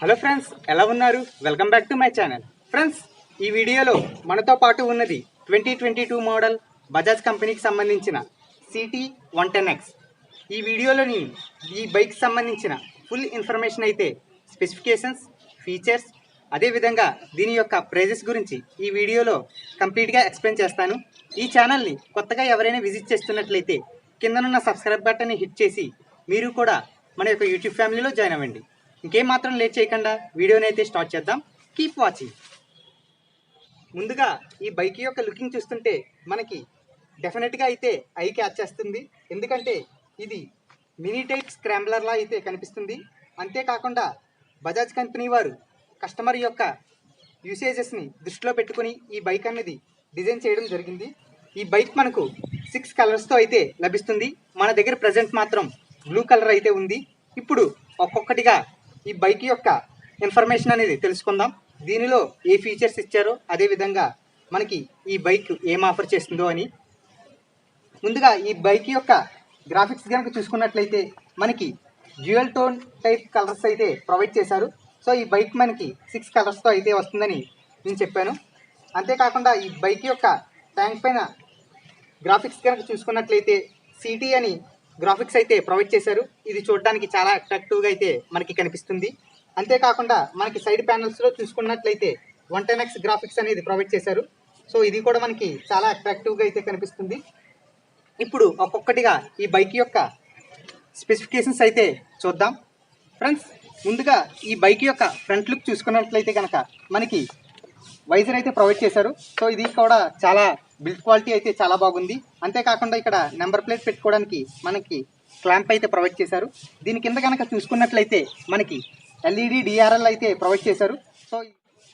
Hello friends, ఎలా ఉన్నారు? Welcome back to my channel. Friends, ఈ వీడియోలో మనతో పాటు ఉన్నది 2022 మోడల్ బజాజ్ కంపెనీకి సంబంధించిన సిటీ 110X. ఈ వీడియోలోని ఈ బైక్ సంబంధించిన ఫుల్ ఇన్ఫర్మేషన్ అయితే స్పెసిఫికేషన్స్, ఫీచర్స్, అదేవిధంగా దీని యొక్క ప్రైజెస్ గురించి ఈ వీడియోలో కంప్లీట్గా ఎక్స్ప్లెయిన్ చేస్తాను. ఈ ఛానల్ని కొత్తగా ఎవరైనా విజిట్ చేస్తున్నట్లయితే కిందనున్న సబ్స్క్రైబ్ బటన్ని హిట్ చేసి మీరు కూడా మన యొక్క యూట్యూబ్ ఫ్యామిలీలో జాయిన్ అవ్వండి. ఇంకేం మాత్రం లేట్ చేయకుండా వీడియోని అయితే స్టార్ట్ చేద్దాం. Keep watching. ముందుగా ఈ బైక్ యొక్క లుకింగ్ చూస్తుంటే మనకి డెఫినెట్గా అయితే ఐ క్యాచ్ చేస్తుంది. ఎందుకంటే ఇది మినీ టైప్ స్క్రాంబ్లర్లా అయితే కనిపిస్తుంది. అంతేకాకుండా బజాజ్ కంపెనీ వారు కస్టమర్ యొక్క యూసేజెస్ని దృష్టిలో పెట్టుకుని ఈ బైక్ అనేది డిజైన్ చేయడం జరిగింది. ఈ బైక్ మనకు 6 కలర్స్తో అయితే లభిస్తుంది. మన దగ్గర ప్రజెంట్ మాత్రం బ్లూ కలర్ అయితే ఉంది. ఇప్పుడు ఒక్కొక్కటిగా ఈ బైక్ యొక్క ఇన్ఫర్మేషన్ అనేది తెలుసుకుందాం. దీనిలో ఏ ఫీచర్స్ ఇచ్చారో, అదేవిధంగా మనకి ఈ బైక్ ఏం ఆఫర్ చేస్తుందో అని. ముందుగా ఈ బైక్ యొక్క గ్రాఫిక్స్ కనుక చూసుకున్నట్లయితే మనకి డ్యూయల్ టోన్ టైప్ కలర్స్ అయితే ప్రొవైడ్ చేశారు. సో ఈ బైక్ మనకి 6 కలర్స్తో అయితే వస్తుందని నేను చెప్పాను. అంతేకాకుండా ఈ బైక్ యొక్క ట్యాంక్ పైన గ్రాఫిక్స్ కనుక చూసుకున్నట్లయితే సిటీ అని గ్రాఫిక్స్ అయితే ప్రొవైడ్ చేశారు. ఇది చూడడానికి చాలా అట్రాక్టివ్గా అయితే మనకి కనిపిస్తుంది. అంతేకాకుండా మనకి సైడ్ ప్యానల్స్లో చూసుకున్నట్లయితే 110X గ్రాఫిక్స్ అనేది ప్రొవైడ్ చేశారు. సో ఇది కూడా మనకి చాలా అట్రాక్టివ్గా అయితే కనిపిస్తుంది. ఇప్పుడు ఒక్కొక్కటిగా ఈ బైక్ యొక్క స్పెసిఫికేషన్స్ అయితే చూద్దాం. ఫ్రెండ్స్, ముందుగా ఈ బైక్ యొక్క ఫ్రంట్ లుక్ చూసుకున్నట్లయితే కనుక మనకి వైజర్ అయితే ప్రొవైడ్ చేశారు. సో ఇది కూడా చాలా బిల్డ్ క్వాలిటీ అయితే చాలా బాగుంది. అంతేకాకుండా ఇక్కడ నెంబర్ ప్లేట్ పెట్టుకోవడానికి మనకి క్లాంప్ అయితే ప్రొవైడ్ చేశారు. దీని కింద కనుక చూసుకున్నట్లయితే మనకి ఎల్ఈడి డిఆర్ఎల్ అయితే ప్రొవైడ్ చేశారు. సో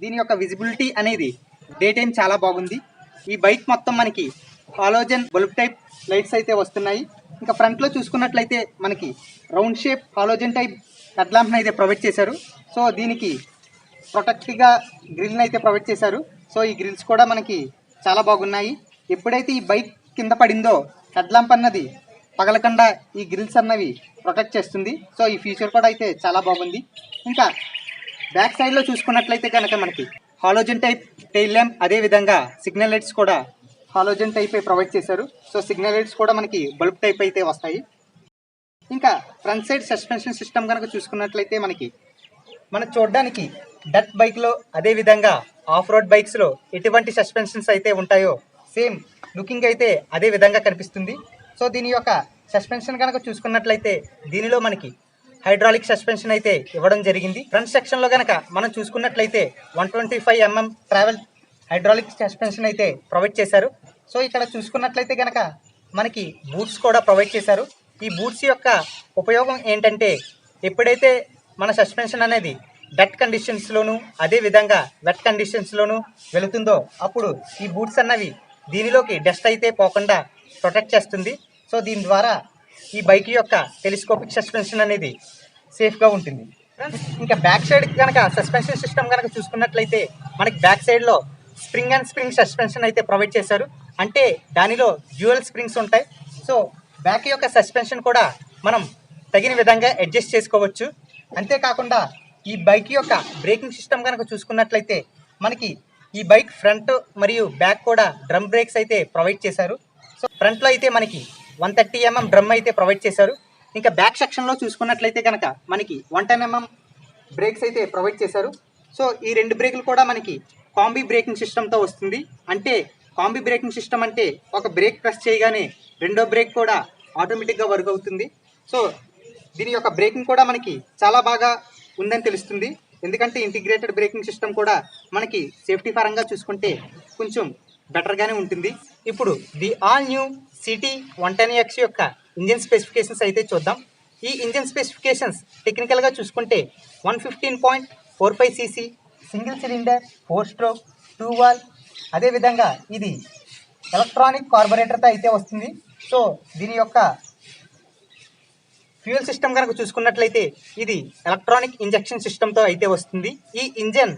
దీని యొక్క విజిబిలిటీ అనేది డే టైం చాలా బాగుంది. ఈ బైక్ మొత్తం మనకి హాలోజన్ బల్బ్ టైప్ లైట్స్ అయితే వస్తున్నాయి. ఇంకా ఫ్రంట్లో చూసుకున్నట్లయితే మనకి round shape halogen type head ల్యాంప్ని అయితే ప్రొవైడ్ చేశారు. సో దీనికి ప్రొటెక్ట్గా గ్రిల్ని అయితే ప్రొవైడ్ చేశారు. సో ఈ గ్రిల్స్ కూడా మనకి చాలా బాగున్నాయి. ఎప్పుడైతే ఈ బైక్ కింద పడిందో హెడ్ ల్యాంప్ అన్నది పగలకుండా ఈ గ్రిల్స్ అన్నవి ప్రొటెక్ట్ చేస్తుంది. సో ఈ ఫీచర్ కూడా అయితే చాలా బాగుంది. ఇంకా బ్యాక్ సైడ్లో చూసుకున్నట్లయితే కనుక మనకి హాలోజన్ టైప్ టైల్ ల్యాంప్, అదేవిధంగా సిగ్నల్ లైట్స్ కూడా హాలోజన్ టైప్ ప్రొవైడ్ చేశారు. సో సిగ్నల్ లైట్స్ కూడా మనకి బల్బ్ టైప్ అయితే వస్తాయి. ఇంకా ఫ్రంట్ సైడ్ సస్పెన్షన్ సిస్టమ్ కనుక చూసుకున్నట్లయితే మనం చూడడానికి డట్ బైక్లో, అదేవిధంగా ఆఫ్ రోడ్ బైక్స్లో ఎటువంటి సస్పెన్షన్స్ అయితే ఉంటాయో సేమ్ లుకింగ్ అయితే అదే విధంగా కనిపిస్తుంది. సో దీని యొక్క సస్పెన్షన్ కనుక చూసుకున్నట్లయితే దీనిలో మనకి హైడ్రాలిక్ సస్పెన్షన్ అయితే ఇవ్వడం జరిగింది. ఫ్రంట్ సెక్షన్లో కనుక మనం చూసుకున్నట్లయితే 125 mm ట్రావెల్ హైడ్రాలిక్ సస్పెన్షన్ అయితే ప్రొవైడ్ చేశారు. సో ఇక్కడ చూసుకున్నట్లయితే కనుక మనకి బూట్స్ కూడా ప్రొవైడ్ చేశారు. ఈ బూట్స్ యొక్క ఉపయోగం ఏంటంటే ఎప్పుడైతే మన సస్పెన్షన్ అనేది డట్ కండిషన్స్లోను, అదేవిధంగా వెట్ కండిషన్స్లోను వెళుతుందో అప్పుడు ఈ బూట్స్ అన్నవి దీనిలోకి డస్ట్ అయితే పోకుండా ప్రొటెక్ట్ చేస్తుంది. సో దీని ద్వారా ఈ బైక్ యొక్క టెలిస్కోపిక్ సస్పెన్షన్ అనేది సేఫ్గా ఉంటుంది. ఇంకా బ్యాక్ సైడ్ కనుక సస్పెన్షన్ సిస్టమ్ కనుక చూసుకున్నట్లయితే మనకి బ్యాక్ సైడ్లో స్ప్రింగ్ అండ్ స్ప్రింగ్ సస్పెన్షన్ అయితే ప్రొవైడ్ చేశారు. అంటే దానిలో డ్యూయల్ స్ప్రింగ్స్ ఉంటాయి. సో బ్యాక్ యొక్క సస్పెన్షన్ కూడా మనం తగిన విధంగా అడ్జస్ట్ చేసుకోవచ్చు. అంతేకాకుండా ఈ బైక్ యొక్క బ్రేకింగ్ సిస్టమ్ కనుక చూసుకున్నట్లయితే మనకి ఈ బైక్ ఫ్రంట్ మరియు బ్యాక్ కూడా డ్రమ్ బ్రేక్స్ అయితే ప్రొవైడ్ చేశారు. సో ఫ్రంట్లో అయితే మనకి 130 mm డ్రమ్ అయితే ప్రొవైడ్ చేశారు. ఇంకా బ్యాక్ సెక్షన్లో చూసుకున్నట్లయితే కనుక మనకి 110 mm బ్రేక్స్ అయితే ప్రొవైడ్ చేశారు. సో ఈ 2 బ్రేకులు కూడా మనకి కాంబీ బ్రేకింగ్ సిస్టమ్తో వస్తుంది. అంటే కాంబీ బ్రేకింగ్ సిస్టమ్ అంటే ఒక బ్రేక్ ప్రెస్ చేయగానే రెండో బ్రేక్ కూడా ఆటోమేటిక్గా వర్క్ అవుతుంది. సో దీని యొక్క బ్రేకింగ్ కూడా మనకి చాలా బాగా ఉందని తెలుస్తుంది. ఎందుకంటే ఇంటిగ్రేటెడ్ బ్రేకింగ్ సిస్టమ్ కూడా మనకి సేఫ్టీ పరంగా చూసుకుంటే కొంచెం బెటర్గానే ఉంటుంది. ఇప్పుడు the all new city 110X యొక్క ఇంజిన్ స్పెసిఫికేషన్స్ అయితే చూద్దాం. ఈ ఇంజిన్ స్పెసిఫికేషన్స్ టెక్నికల్గా చూసుకుంటే 115.45 cc single cylinder 4 stroke 2 valve, అదేవిధంగా ఇది ఎలక్ట్రానిక్ కార్బొరేటర్తో అయితే వస్తుంది. సో దీని యొక్క ఫ్యూయల్ సిస్టమ్ కనుక చూసుకున్నట్లయితే ఇది ఎలక్ట్రానిక్ ఇంజెక్షన్ సిస్టమ్తో అయితే వస్తుంది. ఈ ఇంజన్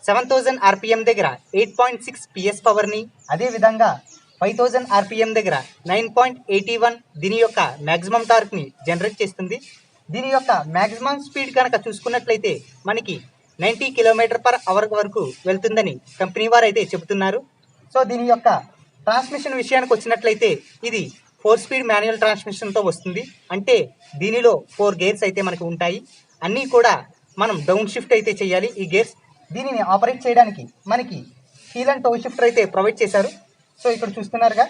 7000 RPM దగ్గర 8.6 PS పవర్ని, అదేవిధంగా 5000 RPM దగ్గర 9.81 దీని యొక్క మ్యాక్సిమం టార్క్ని జనరేట్ చేస్తుంది. దీని యొక్క మ్యాక్సిమం స్పీడ్ కనుక చూసుకున్నట్లయితే మనకి 90 km/h వరకు వెళ్తుందని కంపెనీ వారు అయితే చెబుతున్నారు. సో దీని యొక్క ట్రాన్స్మిషన్ విషయానికి వచ్చినట్లయితే ఇది 4 స్పీడ్ మాన్యువల్ ట్రాన్స్మిషన్తో వస్తుంది. అంటే దీనిలో 4 గేర్స్ అయితే మనకు ఉంటాయి. అన్నీ కూడా మనం డౌన్ షిఫ్ట్ అయితే చేయాలి ఈ గేర్స్. దీనిని ఆపరేట్ చేయడానికి మనకి హీల్ అండ్ టో షిఫ్టర్ అయితే ప్రొవైడ్ చేశారు. సో ఇక్కడ చూస్తున్నారుగా,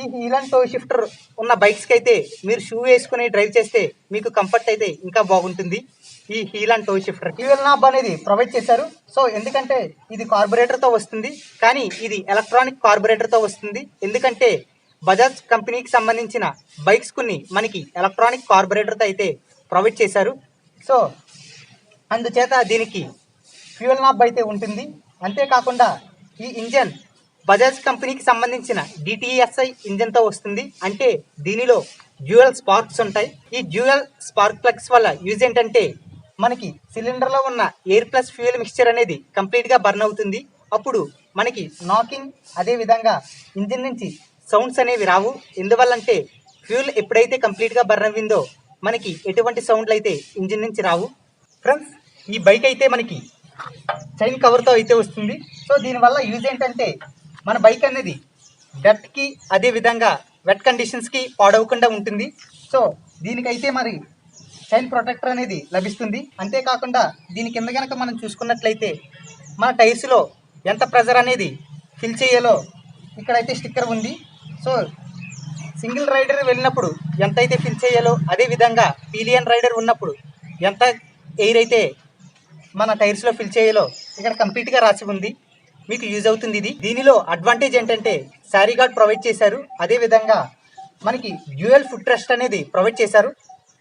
ఈ హీల్ అండ్ టో షిఫ్టర్ ఉన్న బైక్స్కి అయితే మీరు షూ వేసుకుని డ్రైవ్ చేస్తే మీకు కంఫర్ట్ అయితే ఇంకా బాగుంటుంది. ఈ heel and toe shifter fuel knob అనేది ప్రొవైడ్ చేశారు. సో ఎందుకంటే ఇది కార్బొరేటర్తో వస్తుంది, కానీ ఇది ఎలక్ట్రానిక్ కార్బొరేటర్తో వస్తుంది. ఎందుకంటే బజాజ్ కంపెనీకి సంబంధించిన బైక్స్ కొన్ని మనకి ఎలక్ట్రానిక్ కార్బొరేటర్తో అయితే ప్రొవైడ్ చేశారు. సో అందుచేత దీనికి ఫ్యూయల్ నాబ్ అయితే ఉంటుంది. అంతేకాకుండా ఈ ఇంజన్ బజాజ్ కంపెనీకి సంబంధించిన DTSI ఇంజన్తో వస్తుంది. అంటే దీనిలో డ్యూయల్ స్పార్క్స్ ఉంటాయి. ఈ డ్యూయల్ స్పార్క్ ప్లగ్స్ వల్ల యూజ్ ఏంటంటే మనకి సిలిండర్లో ఉన్న ఎయిర్ ప్లస్ ఫ్యూయల్ మిక్స్చర్ అనేది కంప్లీట్గా బర్న్ అవుతుంది. అప్పుడు మనకి నాకింగ్, అదేవిధంగా ఇంజిన్ నుంచి సౌండ్స్ అనేవి రావు. ఎందువల్లంటే ఫ్యూయల్ ఎప్పుడైతే కంప్లీట్గా బర్న్ అవ్విందో మనకి ఎటువంటి సౌండ్లు అయితే ఇంజిన్ నుంచి రావు. ఫ్రెండ్స్, ఈ బైక్ అయితే మనకి చైన్ కవర్తో అయితే వస్తుంది. సో దీనివల్ల యూజ్ ఏంటంటే మన బైక్ అనేది డర్ట్కి, అదేవిధంగా వెట్ కండిషన్స్కి పాడవకుండా ఉంటుంది. సో దీనికైతే మరి చైన్ ప్రొటెక్టర్ అనేది లభిస్తుంది. అంతేకాకుండా దీని కింద కనుక మనం చూసుకున్నట్లయితే మన టైర్స్లో ఎంత ప్రెజర్ అనేది ఫిల్ చేయాలో ఇక్కడైతే స్టిక్కర్ ఉంది. సో సింగిల్ రైడర్ వెళ్ళినప్పుడు ఎంతైతే ఫిల్ చేయాలో, అదేవిధంగా పీలియన్ రైడర్ ఉన్నప్పుడు ఎంత ఎయిర్ అయితే మన టైర్స్లో ఫిల్ చేయాలో ఇక్కడ కంప్లీట్గా రాసి ఉంది. మీకు యూజ్ అవుతుంది ఇది. దీనిలో అడ్వాంటేజ్ ఏంటంటే శారీ గార్డ్ ప్రొవైడ్ చేశారు. అదేవిధంగా మనకి డ్యూయల్ ఫుట్ రెస్ట్ అనేది ప్రొవైడ్ చేశారు.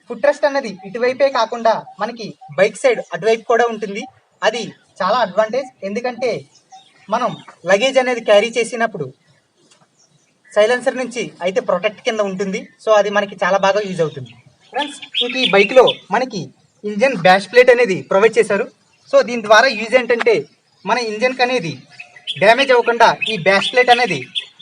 ఫుట్ రెస్ట్ అనేది ఇటువైపే కాకుండా మనకి బైక్ సైడ్ అటువైపు కూడా ఉంటుంది. అది చాలా అడ్వాంటేజ్. ఎందుకంటే మనం లగేజ్ అనేది క్యారీ చేసినప్పుడు సైలెన్సర్ నుంచి అయితే ప్రొటెక్ట్ కింద ఉంటుంది. సో అది మనకి చాలా బాగా యూజ్ అవుతుంది. ఫ్రెండ్స్, ఈ బైక్లో మనకి ఇంజన్ బ్యాష్ ప్లేట్ అనేది ప్రొవైడ్ చేశారు. సో దీని ద్వారా యూజ్ ఏంటంటే మన ఇంజన్కి అనేది డ్యామేజ్ అవ్వకుండా ఈ బ్యాష్ ప్లేట్ అనేది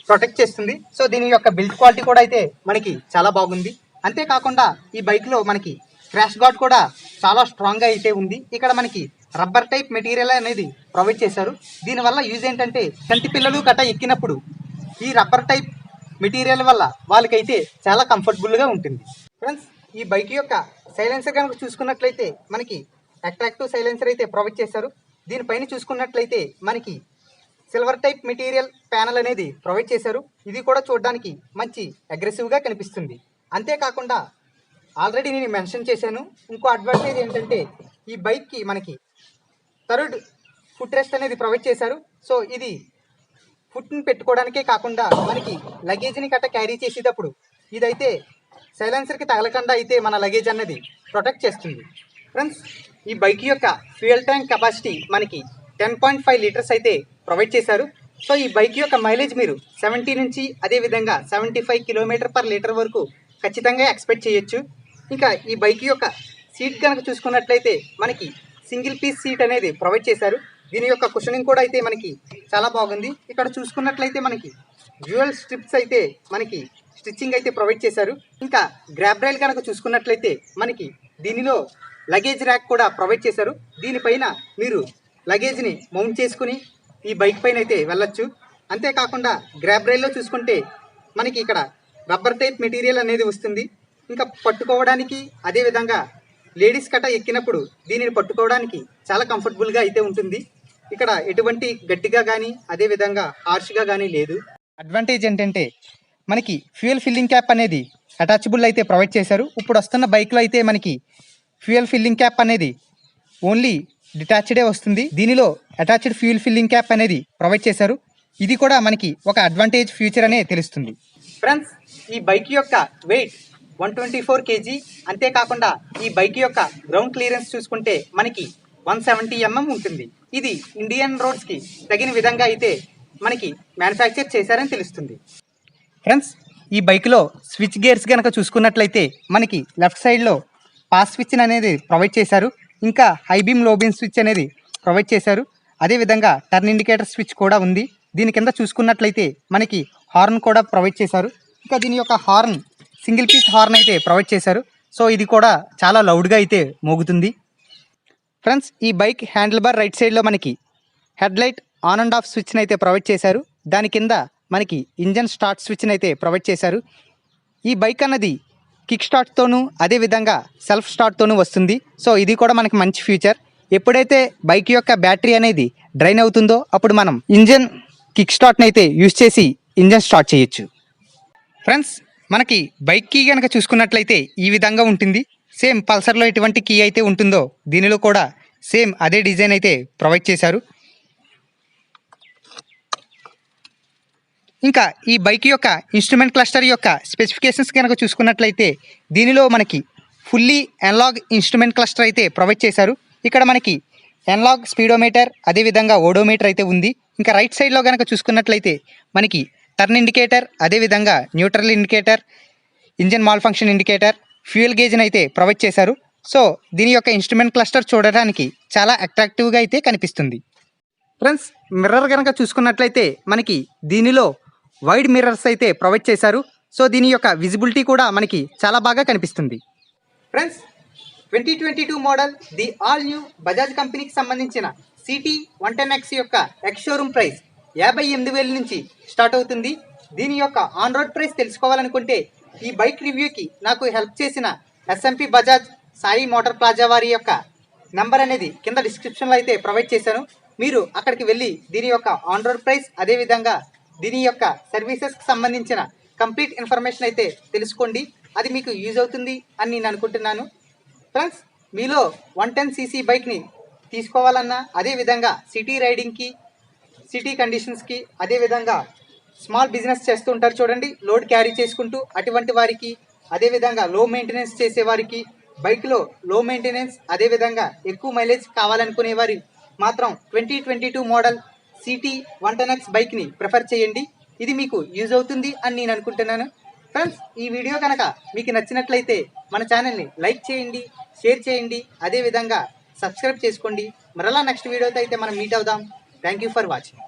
ప్రొటెక్ట్ చేస్తుంది. సో దీని యొక్క బిల్డ్ క్వాలిటీ కూడా అయితే మనకి చాలా బాగుంది. అంతేకాకుండా ఈ బైక్లో మనకి క్రాష్ గార్డ్ కూడా చాలా స్ట్రాంగ్గా అయితే ఉంది. ఇక్కడ మనకి రబ్బర్ టైప్ మెటీరియల్ అనేది ప్రొవైడ్ చేశారు. దీనివల్ల యూజ్ ఏంటంటే కంటి పిల్లలు గట్రా ఎక్కినప్పుడు ఈ రబ్బర్ టైప్ మెటీరియల్ వల్ల వాళ్ళకైతే చాలా కంఫర్టబుల్గా ఉంటుంది. ఫ్రెండ్స్, ఈ బైక్ యొక్క సైలెన్సర్ కనుక చూసుకున్నట్లయితే మనకి అట్రాక్టివ్ సైలెన్సర్ అయితే ప్రొవైడ్ చేశారు. దీనిపైన చూసుకున్నట్లయితే మనకి సిల్వర్ టైప్ మెటీరియల్ ప్యానల్ అనేది ప్రొవైడ్ చేశారు. ఇది కూడా చూడడానికి మంచి అగ్రెసివ్గా కనిపిస్తుంది. అంతేకాకుండా ఆల్రెడీ నేను మెన్షన్ చేశాను, ఇంకో అడ్వాంటేజ్ ఏంటంటే ఈ బైక్కి మనకి థర్డ్ ఫుట్ రెస్ట్ అనేది ప్రొవైడ్ చేశారు. సో ఇది ఫుట్ని పెట్టుకోవడానికే కాకుండా మనకి లగేజ్ని గట్రా క్యారీ చేసేటప్పుడు ఇదైతే సైలెన్సర్కి తగలకుండా అయితే మన లగేజ్ అన్నది ప్రొటెక్ట్ చేస్తుంది. ఫ్రెండ్స్, ఈ బైక్ యొక్క ఫ్యూయల్ ట్యాంక్ కెపాసిటీ మనకి 10.5 లీటర్స్ అయితే ప్రొవైడ్ చేశారు. సో ఈ బైక్ యొక్క మైలేజ్ మీరు 70 నుంచి అదేవిధంగా 75 km/లీటర్ వరకు ఖచ్చితంగా ఎక్స్పెక్ట్ చేయొచ్చు. ఇంకా ఈ బైక్ యొక్క సీట్ కనుక చూసుకున్నట్లయితే మనకి సింగిల్ పీస్ సీట్ అనేది ప్రొవైడ్ చేశారు. దీని యొక్క కుషనింగ్ కూడా అయితే మనకి చాలా బాగుంది. ఇక్కడ చూసుకున్నట్లయితే మనకి డ్యూయల్ స్ట్రిప్స్ అయితే మనకి స్టిచ్చింగ్ అయితే ప్రొవైడ్ చేశారు. ఇంకా గ్రాబ్ రైల్ కనుక చూసుకున్నట్లయితే మనకి దీనిలో లగేజ్ ర్యాక్ కూడా ప్రొవైడ్ చేశారు. దీనిపైన మీరు లగేజ్ని మౌంట్ చేసుకుని ఈ బైక్ పైన అయితే వెళ్ళొచ్చు. అంతేకాకుండా గ్రాబ్ రైల్లో చూసుకుంటే మనకి ఇక్కడ రబ్బర్ టైప్ మెటీరియల్ అనేది వస్తుంది. ఇంకా పట్టుకోవడానికి, అదేవిధంగా లేడీస్ కట్ట ఎక్కినప్పుడు దీనిని పట్టుకోవడానికి చాలా కంఫర్టబుల్గా అయితే ఉంటుంది. ఇక్కడ ఎటువంటి గట్టిగా కానీ అదేవిధంగా హార్ష్గా కానీ లేదు. అడ్వాంటేజ్ ఏంటంటే మనకి ఫ్యూయల్ ఫిల్లింగ్ క్యాప్ అనేది అటాచబుల్ అయితే ప్రొవైడ్ చేశారు. ఇప్పుడు వస్తున్న బైక్లో అయితే మనకి ఫ్యూయల్ ఫిల్లింగ్ క్యాప్ అనేది ఓన్లీ డిటాచ్డే వస్తుంది. దీనిలో అటాచ్డ్ ఫ్యూయల్ ఫిల్లింగ్ క్యాప్ అనేది ప్రొవైడ్ చేశారు. ఇది కూడా మనకి ఒక అడ్వాంటేజ్ ఫ్యూచర్ అనే తెలుస్తుంది. ఫ్రెండ్స్, ఈ బైక్ యొక్క వెయిట్ 124 kg. అంతేకాకుండా ఈ బైక్ యొక్క గ్రౌండ్ క్లియరెన్స్ చూసుకుంటే మనకి 170 mm ఉంటుంది. ఇది ఇండియన్ రోడ్స్కి తగిన విధంగా అయితే మనకి మ్యానుఫ్యాక్చర్ చేశారని తెలుస్తుంది. ఫ్రెండ్స్, ఈ బైక్లో స్విచ్ గేర్స్ కనుక చూసుకున్నట్లయితే మనకి లెఫ్ట్ సైడ్లో పాస్ స్విచ్ అనేది ప్రొవైడ్ చేశారు. ఇంకా హై బీమ్ లో బీమ్ స్విచ్ అనేది ప్రొవైడ్ చేశారు. అదేవిధంగా టర్న్ ఇండికేటర్ స్విచ్ కూడా ఉంది. దీని కింద చూసుకున్నట్లయితే మనకి హార్న్ కూడా ప్రొవైడ్ చేశారు. ఇంకా దీని యొక్క హార్న్ సింగిల్ పీస్ హార్న్ అయితే ప్రొవైడ్ చేశారు. సో ఇది కూడా చాలా లౌడ్గా అయితే మోగుతుంది. ఫ్రెండ్స్, ఈ బైక్ హ్యాండిల్ బార్ రైట్ సైడ్లో మనకి head light on and off స్విచ్ని అయితే ప్రొవైడ్ చేశారు. దాని కింద మనకి ఇంజన్ స్టార్ట్ స్విచ్ని అయితే ప్రొవైడ్ చేశారు. ఈ బైక్ అన్నది కిక్ స్టార్ట్తోనూ అదేవిధంగా సెల్ఫ్ స్టార్ట్తోనూ వస్తుంది. సో ఇది కూడా మనకి మంచి ఫ్యూచర్. ఎప్పుడైతే బైక్ యొక్క బ్యాటరీ అనేది డ్రైన్ అవుతుందో అప్పుడు మనం ఇంజన్ కిక్ స్టార్ట్ని అయితే యూజ్ చేసి ఇంజన్ స్టార్ట్ చేయొచ్చు. ఫ్రెండ్స్, మనకి బైక్ కీ కనుక చూసుకున్నట్లయితే ఈ విధంగా ఉంటుంది. సేమ్ పల్సర్లో ఎటువంటి కీ అయితే ఉంటుందో దీనిలో కూడా సేమ్ అదే డిజైన్ అయితే ప్రొవైడ్ చేశారు. ఇంకా ఈ బైక్ యొక్క ఇన్స్ట్రుమెంట్ క్లస్టర్ యొక్క స్పెసిఫికేషన్స్ కనుక చూసుకున్నట్లయితే దీనిలో మనకి ఫుల్లీ అనలాగ్ ఇన్స్ట్రుమెంట్ క్లస్టర్ అయితే ప్రొవైడ్ చేశారు. ఇక్కడ మనకి అనలాగ్ స్పీడోమీటర్ అదేవిధంగా ఓడోమీటర్ అయితే ఉంది. ఇంకా రైట్ సైడ్లో కనుక చూసుకున్నట్లయితే మనకి టర్న్ ఇండికేటర్ అదేవిధంగా neutral indicator, engine malfunction indicator, fuel గేజ్ని అయితే ప్రొవైడ్ చేశారు. సో దీని యొక్క ఇన్స్ట్రుమెంట్ క్లస్టర్ చూడడానికి చాలా అట్రాక్టివ్గా అయితే కనిపిస్తుంది. ఫ్రెండ్స్, మిర్రర్ కనుక చూసుకున్నట్లయితే మనకి దీనిలో వైడ్ మిర్రర్స్ అయితే ప్రొవైడ్ చేశారు. సో దీని యొక్క విజిబిలిటీ కూడా మనకి చాలా బాగా కనిపిస్తుంది. Friends, 2022 model the all new Bajaj కంపెనీకి సంబంధించిన సిటీ 110X యొక్క ఎక్స్ షోరూమ్ ప్రైస్ 58,000 నుంచి స్టార్ట్ అవుతుంది. దీని యొక్క ఆన్ రోడ్ ప్రైస్ తెలుసుకోవాలనుకుంటే ఈ బైక్ రివ్యూకి నాకు హెల్ప్ చేసిన SMP Bajaj Sai motor plaza వారి యొక్క నెంబర్ అనేది కింద డిస్క్రిప్షన్లో అయితే ప్రొవైడ్ చేశాను. మీరు అక్కడికి వెళ్ళి దీని యొక్క ఆన్ రోడ్ ప్రైస్ అదేవిధంగా దీని యొక్క సర్వీసెస్కి సంబంధించిన కంప్లీట్ ఇన్ఫర్మేషన్ అయితే తెలుసుకోండి. అది మీకు యూజ్ అవుతుంది అని నేను అనుకుంటున్నాను. ఫ్రెండ్స్, మీలో 110cc బైక్ని తీసుకోవాలన్నా అదేవిధంగా సిటీ రైడింగ్కి, సిటీ కండిషన్స్కి, అదేవిధంగా స్మాల్ బిజినెస్ చేస్తూ ఉంటారు చూడండి, లోడ్ క్యారీ చేసుకుంటూ, అటువంటి వారికి, అదేవిధంగా లో మెయింటెనెన్స్ చేసేవారికి, బైక్లో లో మెయింటెనెన్స్ అదేవిధంగా ఎక్కువ మైలేజ్ కావాలనుకునే వారి మాత్రం 2022 మోడల్ సిటీ 110X బైక్ని ప్రిఫర్ చేయండి. ఇది మీకు యూజ్ అవుతుంది అని నేను అనుకుంటున్నాను. ఫ్రెండ్స్, ఈ వీడియో కనుక మీకు నచ్చినట్లయితే మన ఛానల్ని లైక్ చేయండి, షేర్ చేయండి, అదేవిధంగా సబ్స్క్రైబ్ చేసుకోండి. మరలా నెక్స్ట్ వీడియోతో అయితే మనం మీట్ అవుదాం. Thank you for watching.